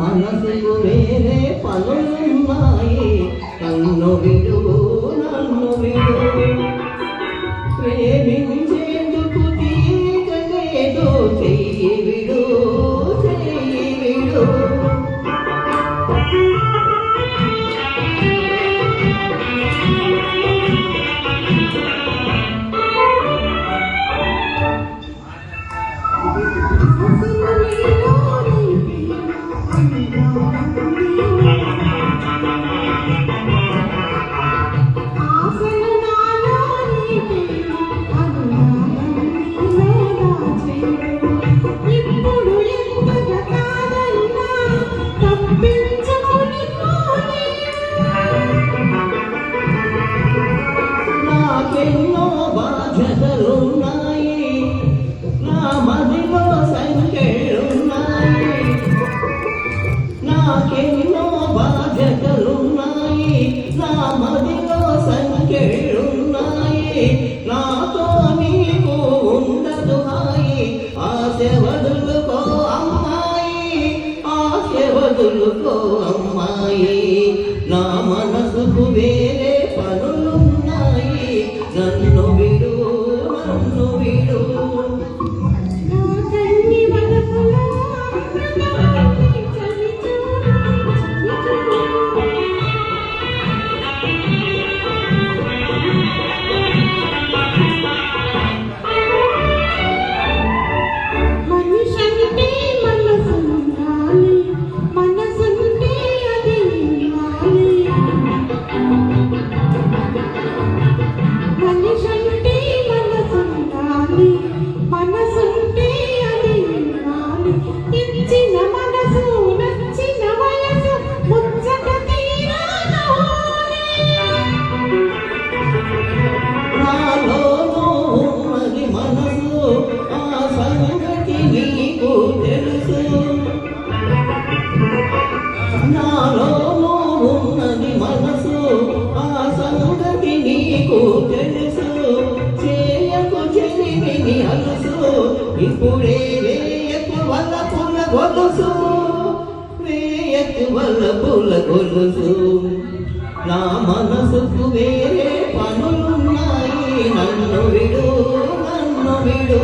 మనసుకు వేరే పనులున్నాయి, నన్ను విడు నన్ను విడు, ప్రేమించేందుకు తీయగలేదు, చెయ్యి విడు చెయ్యి విడు. నాకెన్నో బాధ్యతలున్నాయి, నా మదిలో సంఖ్యలున్నాయి, నాకెన్నో బాధ్యతలున్నాయి, నా మదిలో సంఖ్యలున్నాయి. నాతో నీకు ఉండదు హాయి, ఆశ వదులుకో అమ్మాయి, ఆశ వదులుకో అమ్మాయి. నా మనసుకు వేరే పనులున్నాయి, నన్ను విడు నన్ను విడు. నాలో ఉన్నది మనసు, ఆ సంగతి నీకు తెలుసు, చేయకు చెలిమిని అలుసు, ఇప్పుడే వేయకు వలపుల గొలుసు, వేయకు వలపుల గొలుసు. నా మనసుకు వేరే పనులున్నాయి, నన్ను విడు నన్ను విడు.